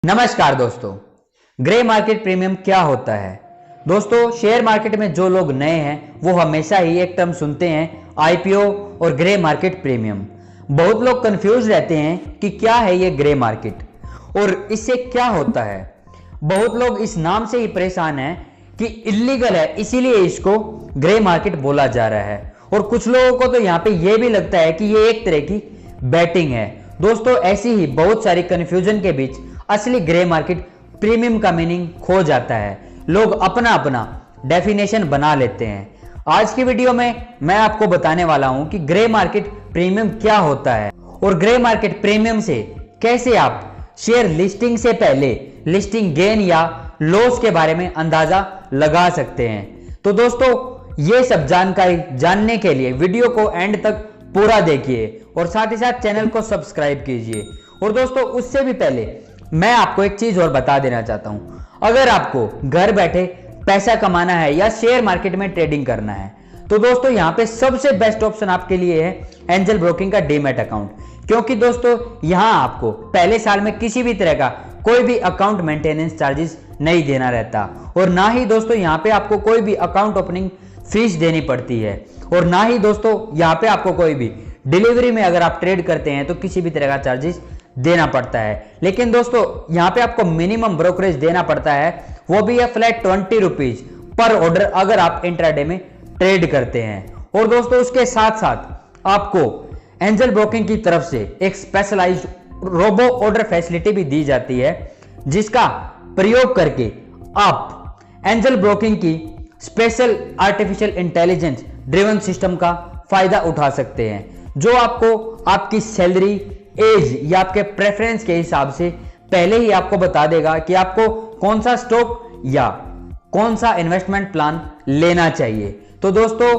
नमस्कार दोस्तों, grey market premium क्या होता है। दोस्तों, शेयर मार्केट में जो लोग नए हैं वो हमेशा ही एक टर्म सुनते हैं आईपीओ और ग्रे मार्केट प्रीमियम। बहुत लोग कंफ्यूज रहते हैं कि क्या है ये ग्रे मार्केट और इससे क्या होता है। बहुत लोग इस नाम से ही परेशान हैं कि इलीगल है, इसीलिए इसको ग्रे मार्केट बोला जा रहा है। और कुछ लोगों को तो यहाँ पे ये भी लगता है कि ये एक तरह की बैटिंग है। दोस्तों, ऐसी ही बहुत सारी कंफ्यूजन के बीच असली ग्रे मार्केट प्रीमियम का मीनिंग खो जाता है। लोग अपना अपना डेफिनेशन बना लेते हैं। आज की वीडियो में मैं आपको बताने वाला हूं कि ग्रे मार्केट प्रीमियम क्या होता है और ग्रे मार्केट प्रीमियम से कैसे आप शेयर लिस्टिंग से पहले लिस्टिंग गेन या लॉस के बारे में अंदाजा लगा सकते हैं। तो दोस्तों, ये सब जानकारी जानने के लिए वीडियो को एंड तक पूरा देखिए और साथ ही साथ चैनल को सब्सक्राइब कीजिए। और दोस्तों, उससे भी पहले मैं आपको एक चीज और बता देना चाहता हूं। अगर आपको घर बैठे पैसा कमाना है या शेयर मार्केट में ट्रेडिंग करना है तो दोस्तों यहां पे सबसे बेस्ट ऑप्शन आपके लिए है एंजल ब्रोकिंग का डीमैट अकाउंट। क्योंकि दोस्तों यहां आपको पहले साल में किसी भी तरह का कोई भी अकाउंट मेंटेनेंस चार्जेस नहीं देना रहता और ना ही दोस्तों यहां पे आपको कोई भी अकाउंट ओपनिंग फीस देनी पड़ती है और ना ही दोस्तों यहां पे आपको कोई भी डिलीवरी में अगर आप ट्रेड करते हैं तो किसी भी तरह का चार्जेस देना पड़ता है। लेकिन दोस्तों यहाँ पे आपको मिनिमम ब्रोकरेज देना पड़ता है, वो भी है फ्लैट 20 रुपीज पर ऑर्डर अगर आप इंट्राडे में ट्रेड करते हैं। और दोस्तों उसके साथ साथ आपको एंजल ब्रोकिंग की तरफ से एक स्पेशलाइज्ड रोबो ऑर्डर फैसिलिटी भी दी जाती है, जिसका प्रयोग करके आप एंजल ब्रोकिंग की special artificial intelligence driven system का फायदा उठा सकते हैं, जो आपको आपकी सैलरी, एज या आपके प्रेफरेंस के हिसाब से पहले ही आपको बता देगा कि आपको कौन सा स्टॉक या कौन सा इन्वेस्टमेंट प्लान लेना चाहिए। तो दोस्तों,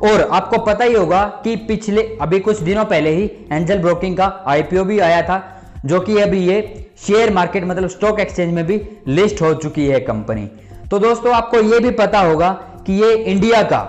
और आपको पता ही होगा कि पिछले अभी कुछ दिनों पहले ही एंजल ब्रोकिंग का आईपीओ भी आया था, जो कि अभी ये शेयर मार्केट मतलब स्टॉक एक्सचेंज में भी लिस्ट हो चुकी है कंपनी। तो दोस्तों आपको ये भी पता होगा कि ये इंडिया का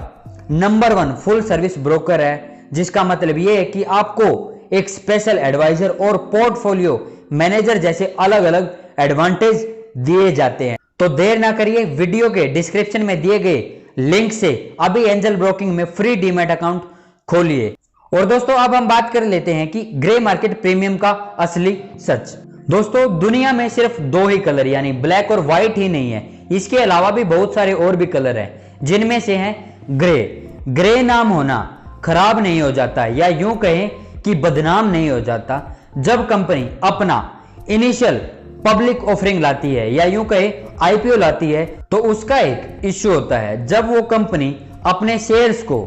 नंबर 1 फुल सर्विस ब्रोकर है, जिसका मतलब ये है कि आपको एक स्पेशल एडवाइजर और पोर्टफोलियो मैनेजर जैसे अलग अलग एडवांटेज दिए जाते हैं। तो देर ना करिए, वीडियो के डिस्क्रिप्शन में दिए गए लिंक से अभी एंजल ब्रोकिंग में फ्री डीमैट अकाउंट खोलिए। और दोस्तों अब हम बात कर लेते हैं कि ग्रे मार्केट प्रीमियम का असली सच। दोस्तों दुनिया में सिर्फ 2 ही कलर यानी ब्लैक और व्हाइट ही नहीं है, इसके अलावा भी बहुत सारे और भी कलर हैं, जिनमें से हैं ग्रे। ग्रे नाम होना खराब नहीं हो जाता या यूं कहें कि बदनाम नहीं हो जाता जब कंपनी अपना इनिशियल पब्लिक ऑफरिंग लाती है या यूं कहे आईपीओ लाती है। तो उसका एक इश्यू होता है जब वो कंपनी अपने शेयर्स को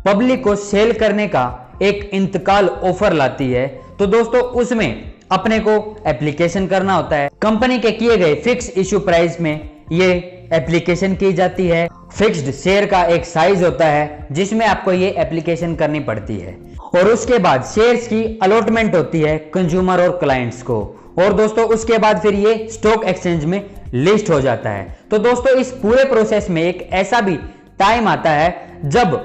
पब्लिक को सेल करने का एक इंतकाल ऑफर लाती है। तो दोस्तों उसमें अपने को एप्लीकेशन करना होता है। कंपनी के किए गए फिक्स इश्यू प्राइस में ये एप्लीकेशन की जाती है। फिक्स्ड शेयर का एक साइज होता है जिसमें आपको ये एप्लीकेशन करनी पड़ती है और उसके बाद शेयर्स की अलॉटमेंट होती है कंज्यूमर और क्लाइंट्स को। और दोस्तों उसके बाद फिर ये स्टॉक एक्सचेंज में लिस्ट हो जाता है। तो दोस्तों इस पूरे प्रोसेस में एक ऐसा भी टाइम आता है जब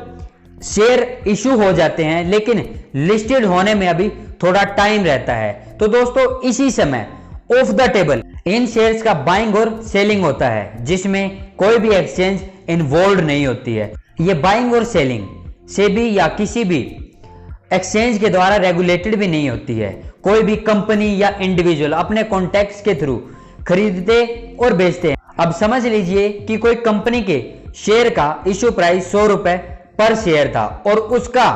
शेयर इशू हो जाते हैं, लेकिन लिस्टेड होने में अभी थोड़ा टाइम रहता है। तो दोस्तों इसी समय of the table in shares का बाइंग और सेलिंग होता है, जिसमें कोई भी एक्सचेंज इन्वॉल्व नहीं होती है। ये बाइंग और सेलिंग सेबी या किसी भी एक्सचेंज के द्वारा रेगुलेटेड भी नहीं होती है। कोई भी कंपनी या इंडिविजुअल अपने कॉन्टैक्ट्स के थ्रू खरीदते और बेचते हैं। अब समझ लीजिए कि कोई कंपनी के शेयर का इश्यू प्राइस 100 रुपए पर शेयर था और उसका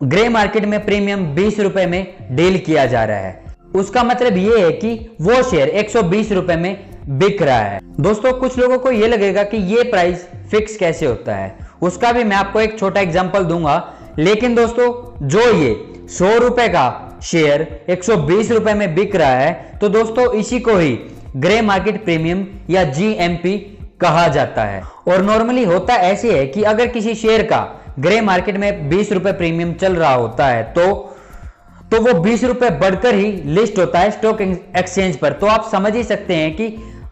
ग्रे मार्केट में प्रीमियम 20 रुपए में डील किया जा रहा है। उसका मतलब यह है कि वो शेयर 120 रुपए में बिक रहा है। दोस्तों कुछ लोगों को यह लगेगा कि यह प्राइस फिक्स कैसे होता है, उसका भी मैं आपको एक छोटा एग्जांपल दूंगा। लेकिन दोस्तों जो ये 100 रुपए का शेयर 120 रुपए में बिक रहा है, तो दोस्तों इसी को ही ग्रे मार्केट प्रीमियम या जीएमपी कहा जाता है। और नॉर्मली होता ऐसे है कि अगर किसी शेयर का ग्रे मार्केट में 20 रुपए प्रीमियम चल रहा होता है तो वो 20 रुपए बढ़कर ही लिस्ट होता है स्टॉक एक्सचेंज पर। तो आप समझ ही सकते हैं कि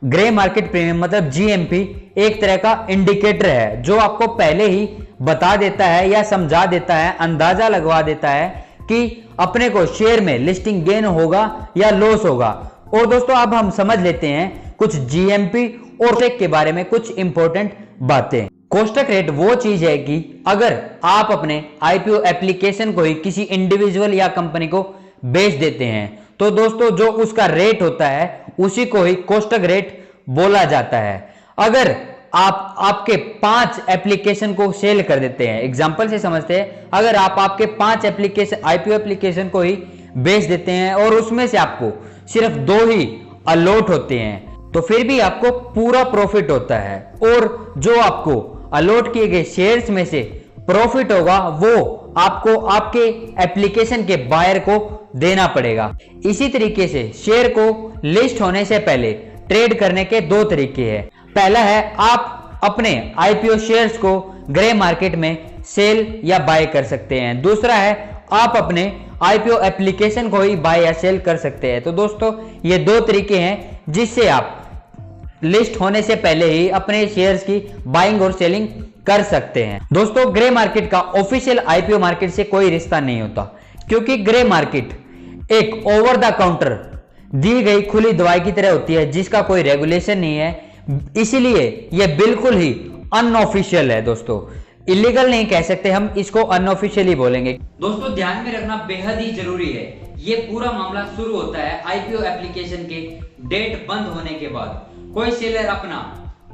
ग्रे मार्केट प्रीमियम मतलब जीएमपी एक तरह का इंडिकेटर है जो आपको पहले ही बता देता है या समझा देता है, अंदाजा लगवा देता है कि अपने को शेयर में लिस्टिंग गेन होगा या लॉस होगा। और दोस्तों अब हम समझ लेते हैं कुछ जीएमपी और कोष्टक के बारे में कुछ इंपॉर्टेंट बातें। कोष्टक रेट वो चीज है कि अगर आप अपने आईपीओ एप्लीकेशन को ही किसी इंडिविजुअल या कंपनी को बेच देते हैं तो दोस्तों जो उसका रेट होता है उसी को ही कोष्टक रेट बोला जाता है। अगर आप आपके 5 एप्लीकेशन को सेल कर देते हैं, एग्जांपल से समझते हैं, अगर आप आपके 5 एप्लीकेशन आईपीओ एप्लीकेशन को ही बेच देते हैं और उसमें से आपको सिर्फ 2 ही अलॉट होते हैं तो फिर भी आपको पूरा प्रॉफिट होता है और जो आपको अलॉट किए गए शेयर्स में से प्रॉफिट होगा वो आपको आपके एप्लीकेशन के बायर को देना पड़ेगा। इसी तरीके से शेयर को लिस्ट होने से पहले ट्रेड करने के 2 तरीके हैं। पहला है आप अपने आईपीओ शेयर्स को ग्रे मार्केट में सेल या बाय कर सकते हैं। दूसरा है आप अपने आईपीओ एप्लीकेशन को ही बाय या सेल कर सकते हैं। तो दोस्तों ये 2 तरीके हैं जिससे आप लिस्ट होने से पहले ही अपने शेयर्स की बाइंग और सेलिंग कर सकते हैं। दोस्तों ग्रे मार्केट का ऑफिशियल आईपीओ मार्केट से कोई रिश्ता नहीं होता क्योंकि ग्रे मार्केट एक ओवर द काउंटर दी गई खुली दवाई की तरह होती है जिसका कोई रेगुलेशन नहीं है, इसीलिए यह बिल्कुल ही अनऑफिशियल है। दोस्तों इलीगल नहीं कह सकते, हम इसको अनऑफिशियल ही बोलेंगे। दोस्तों ध्यान में रखना बेहद ही जरूरी है, ये पूरा मामला शुरू होता है आईपीओ एप्लीकेशन के डेट बंद होने के बाद। कोई सेलर अपना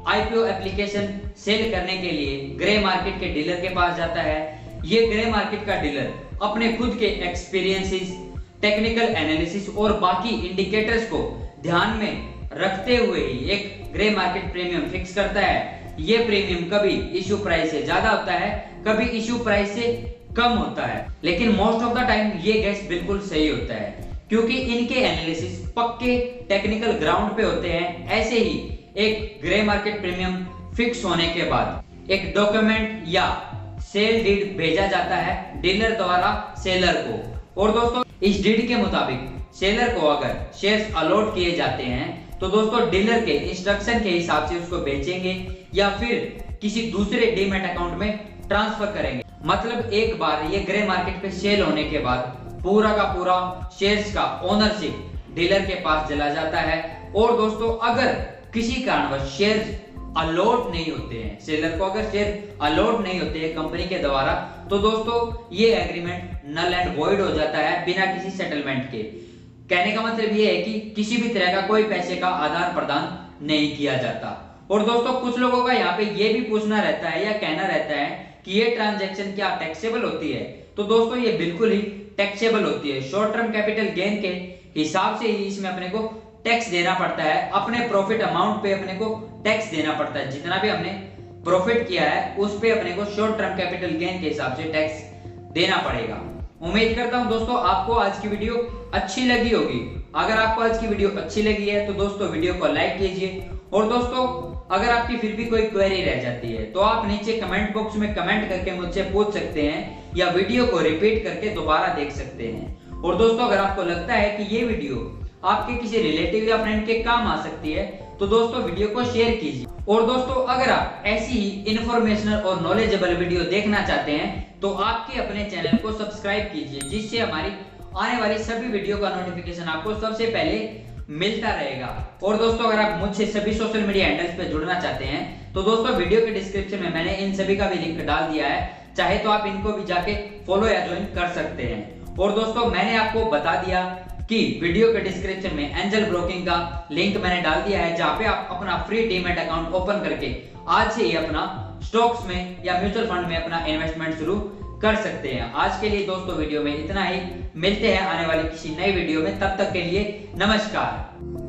आईपीओ एप्लीकेशन सेल करने के लिए ग्रे मार्केट के डीलर के पास जाता है। ये ग्रे मार्केट का डीलर अपने खुद के एक्सपीरियंसेस, टेक्निकल एनालिसिस और बाकी इंडिकेटर्स को ध्यान में रखते हुए ही एक ग्रे मार्केट प्रीमियम फिक्स करता है। ये प्रीमियम कभी इश्यू प्राइस से ज्यादा होता है, कभी इश्यू प्राइस से कम होता है, लेकिन मोस्ट ऑफ द टाइम ये गैस बिल्कुल सही होता है क्योंकि इनके एनालिसिस पक्के टेक्निकल ग्राउंड पे होते हैं। ऐसे ही एक ग्रे मार्केट प्रीमियम फिक्स होने के बाद एक डॉक्यूमेंट या सेल डीड भेजा जाता है डीलर द्वारा सेलर को, और दोस्तों इस डीड के मुताबिक सेलर को अगर शेयर्स अलॉट किए जाते हैं तो दोस्तों डीलर के इंस्ट्रक्शन के हिसाब से उसको बेचेंगे या फिर किसी दूसरे डीमैट अकाउंट में ट्रांसफर करेंगे। मतलब एक बार ये ग्रे मार्केट पे सेल होने के बाद पूरा का पूरा शेयर्स का ओनरशिप डीलर के पास चला जाता है। और दोस्तों अगर किसी कारणवश शेयर्स अलॉट नहीं होते हैं, सेलर को अगर शेयर अलॉट नहीं होते हैं कंपनी के द्वारा, तो दोस्तों ये एग्रीमेंट नल एंड वॉइड हो जाता है बिना किसी सेटलमेंट के। कहने का मतलब ये है कि किसी भी तरह का कोई पैसे का आदान प्रदान नहीं किया जाता। और दोस्तों कुछ लोगों का यहाँ पे ये भी पूछना रहता है या कहना रहता है कि ये ट्रांजैक्शन क्या टैक्सेबल होती है? तो दोस्तों ये बिल्कुल ही टैक्सेबल होती है। शॉर्ट टर्म कैपिटल गेन के हिसाब से ही इसमें अपने को टैक्स देना पड़ता है। अपने प्रॉफिट अमाउंट पे अपने को टैक्स देना पड़ता है। जितना भी हमने प्रॉफिट किया है उस पे अपने को शॉर्ट टर्म कैपिटल गेन के हिसाब से टैक्स देना पड़ेगा। उम्मीद करता हूं दोस्तों आपको आज की वीडियो अच्छी लगी होगी। अगर आपको आज की वीडियो अच्छी लगी है तो दोस्तों वीडियो को लाइक कीजिए, और दोस्तों अगर आपकी फिर भी कोई क्वेरी रह जाती है तो आप नीचे कमेंट बॉक्स में कमेंट करके मुझसे पूछ सकते हैं या वीडियो को रिपीट करके दोबारा देख सकते हैं। और दोस्तों अगर आपको लगता है कि ये वीडियो आपके किसी रिलेटिव या फ्रेंड के काम आ सकती है तो दोस्तों वीडियो को शेयर कीजिए। और दोस्तों अगर आप ऐसी ही इंफॉर्मेशनल और नॉलेजेबल वीडियो देखना चाहते हैं तो आपके अपने चैनल को सब्सक्राइब कीजिए, जिससे हमारी आने वाली सभी वीडियो का नोटिफिकेशन आपको सबसे पहले मिलता रहेगा। और दोस्तों अगर आप मुझसे सभी सोशल मीडिया हैंडल्स पे जुड़ना चाहते हैं तो दोस्तों वीडियो के डिस्क्रिप्शन में मैंने इन सभी का भी लिंक डाल दिया है, चाहे तो आप इनको भी जाके फॉलो या ज्वाइन कर सकते हैं। और दोस्तों मैंने आपको बता दिया कि वीडियो के डिस्क्रिप्शन में एंजल ब्रोकिंग का लिंक मैंने डाल दिया है, जहां पे आप अपना फ्री डीमैट अकाउंट ओपन करके आज से ही अपना स्टॉक्स में या म्यूचुअल फंड में अपना इन्वेस्टमेंट शुरू कर सकते हैं। आज के लिए दोस्तों वीडियो में इतना ही, मिलते हैं आने वाली किसी नई वीडियो में, तब तक के लिए नमस्कार।